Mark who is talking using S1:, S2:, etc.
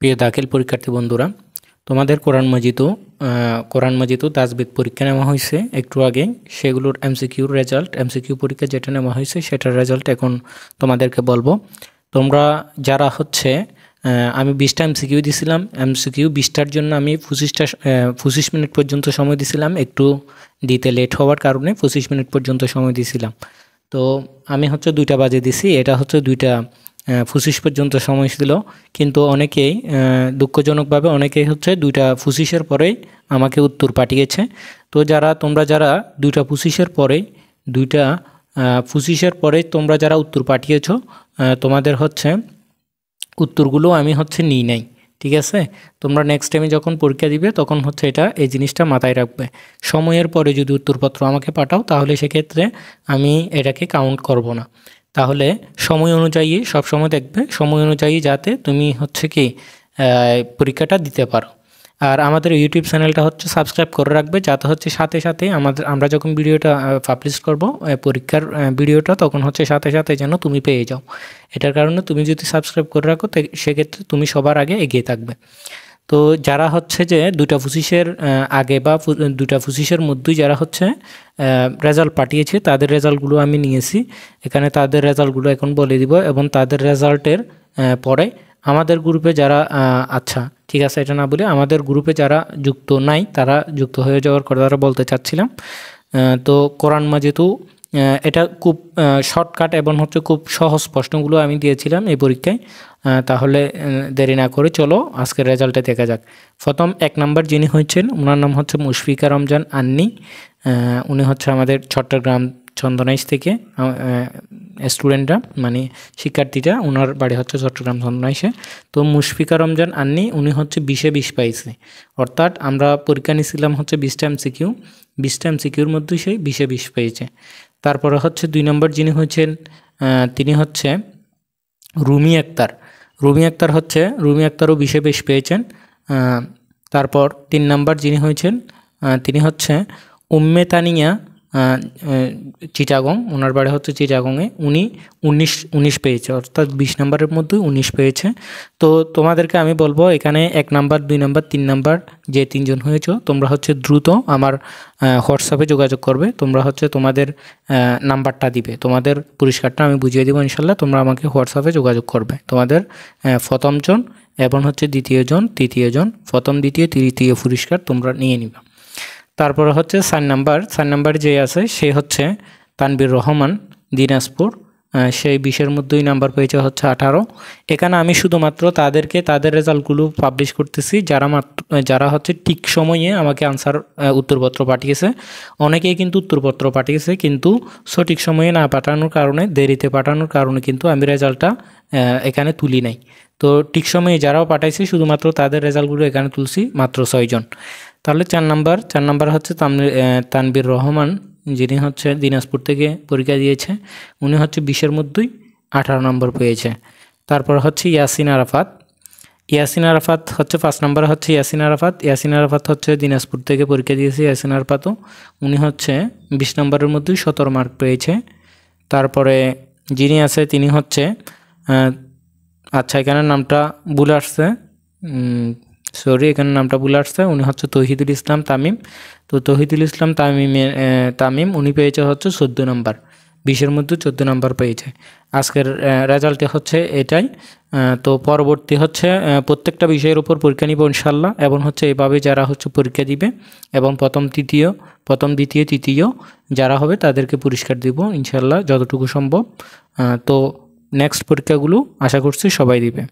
S1: প্রিয় দাখিল পরীক্ষার্থী বন্ধুরা, তোমাদের কোরআন মাজিদ ও তাজবিদ পরীক্ষা নেওয়া হয়েছে একটু আগে। সেগুলোর এমসিকিউ পরীক্ষা যেটা নেওয়া হয়েছে সেটার রেজাল্ট এখন তোমাদেরকে বলবো। তোমরা যারা আমি 20টা এমসিকিউ দিছিলাম, এমসিকিউ 20টার জন্য আমি 25 মিনিট পর্যন্ত সময় দিছিলাম। একটু দিতে লেট হওয়ার কারণে 25 মিনিট পর্যন্ত সময় দিছিলাম। তো আমি 2টা বাজে দিছি, এটা 2টা 25 পর্যন্ত সময় ছিল। কিন্তু অনেকেই দুঃখজনকভাবে 2টা 25-এর পরেই আমাকে উত্তর পাঠিয়েছে। তো তোমরা যারা 2টা 25-এর পরেই তোমরা যারা উত্তর পাঠিয়েছো, তোমাদের উত্তরগুলো আমি নিই নাই। ঠিক আছে, তোমরা নেক্সট টাইমে যখন পরীক্ষা দিবে তখন এই জিনিসটা মাথায় রাখবে। সময়ের পরে যদি উত্তরপত্র আমাকে পাঠাও তাহলে সেক্ষেত্রে আমি এটাকে কাউন্ট করব না। তাহলে সময় অনুযায়ী সবসময় দেখবে, সময় অনুযায়ী যাতে তুমি পরীক্ষাটা দিতে পারো। আর আমাদের ইউটিউব চ্যানেলটা সাবস্ক্রাইব করে রাখবে, যাতে সাথে সাথে আমরা যখন ভিডিওটা পাবলিশ করব পরীক্ষার ভিডিওটা, তখন সাথে সাথে যেন তুমি পেয়ে যাও। এটার কারণে তুমি যদি সাবস্ক্রাইব করে রাখো সেক্ষেত্রে তুমি সবার আগে এগিয়ে থাকবে। তো যারা যে 2টা 25-এর আগে বা 2টা 25-এর মধ্যেই যারা রেজাল্ট পাঠিয়েছে তাদের রেজাল্টগুলো আমি নিয়েছি এখানে। তাদের রেজাল্টগুলো এখন বলে দিব, এবং তাদের রেজাল্টের পরে আমাদের গ্রুপে যারা ঠিক আছে, এটা না বলে আমাদের গ্রুপে যারা যুক্ত নাই তারা যুক্ত হয়ে যাওয়ার কথা বলতে চাচ্ছিলাম। তো কোরআন মাজিদও এটা খুব শর্টকাট এবং খুব সহজ প্রশ্নগুলো আমি দিয়েছিলাম এই পরীক্ষায়। তাহলে দেরি না করে চলো আজকের রেজাল্টে দেখা যাক। প্রথম 1 নম্বর যিনি হয়েছেন ওনার নাম মুশফিকা রমজান আন্নি। উনি আমাদের চট্টগ্রাম চন্দনাইশ থেকে স্টুডেন্টরা, মানে শিক্ষার্থীরা, ওনার বাড়ি চট্টগ্রাম চন্দনাইশে। তো মুশফিকা রমজান আন্নি উনি 20-এ 20 পাইছে। অর্থাৎ আমরা পরীক্ষা নিয়েছিলাম 20টা এমসিকিউ, 20টা এমসিকিউর মধ্যে সেই 20-এ 20 পেয়েছে। তারপরে 2 নম্বর যিনি হয়েছেন তিনি রুমি আক্তার। রুমি আক্তারও 20-এ 20 পেয়েছেন। তারপর 3 নম্বর যিনি হয়েছেন তিনি উম্মে তানিয়া চিটাগং, ওনার বাড়ি চিটাগংয়ে। উনি 19 পেয়েছে, অর্থাৎ 20 নম্বরের মধ্যে 19 পেয়েছে। তো তোমাদেরকে আমি বলবো এখানে 1 নম্বর, 2 নম্বর, 3 নম্বর যে 3 জন হয়েছো তোমরা দ্রুত আমার হোয়াটসঅ্যাপে যোগাযোগ করবে। তোমরা তোমাদের নাম্বারটা দিবে, তোমাদের পুরস্কারটা আমি বুঝিয়ে দেবো ইনশাল্লাহ। তোমরা আমাকে হোয়াটসঅ্যাপে যোগাযোগ করবে তোমাদের প্রথম জন এবং দ্বিতীয় জন, তৃতীয় জন, প্রথম, দ্বিতীয়, তৃতীয় পুরস্কার তোমরা নিয়ে নিবে। তারপরে 4 নাম্বার যে আছে সে তানবীর রহমান দিনাজপুর। সেই 20-এর মধ্যেই নাম্বার পেয়েছে 18। এখানে আমি শুধুমাত্র তাদের রেজাল্টগুলো পাবলিশ করতেছি যারা ঠিক সময়ে আমাকে উত্তরপত্র পাঠিয়েছে। অনেকেই কিন্তু উত্তরপত্র পাঠিয়েছে, কিন্তু সঠিক সময়ে না পাঠানোর কারণে, দেরিতে পাঠানোর কারণে কিন্তু আমি রেজাল্টটা এখানে তুলি নাই। তো ঠিক সময়ে যারাও পাঠাইছে শুধুমাত্র তাদের রেজাল্টগুলো এখানে তুলছি, মাত্র 6 জন। তাহলে 4 নাম্বার তানবীর রহমান, যিনি দিনাজপুর থেকে পরীক্ষা দিয়েছে। উনি 20-এর মধ্যেই 18 নম্বর পেয়েছে। তারপর ইয়াসিন আরাফাত 5 নম্বরে ইয়াসিন আরাফাত দিনাজপুর থেকে পরীক্ষা দিয়েছে। ইয়াসিন আরাফাতও উনি 20 নম্বরের মধ্যেই 17 মার্ক পেয়েছে। তারপরে যিনি আছে তিনি এখানে নামটা ভুল আসছে, এখানে নামটা ভুল আসছে। উনি তৌহিদুল ইসলাম তামিম। তো তৌহিদুল ইসলাম তামিম উনি পেয়েছে 14 নম্বর, 20-এর মধ্যে 14 নম্বর পেয়েছে। আজকের রেজাল্টে এটাই। তো পরবর্তী প্রত্যেকটা বিষয়ের উপর পরীক্ষা নিব ইনশাল্লাহ, এবং এভাবে যারা পরীক্ষা দিবে এবং প্রথম, দ্বিতীয়, তৃতীয় যারা হবে তাদেরকে পুরস্কার দিব ইনশাল্লাহ যতটুকু সম্ভব। তো নেক্সট পরীক্ষাগুলো আশা করছি সবাই দিবে।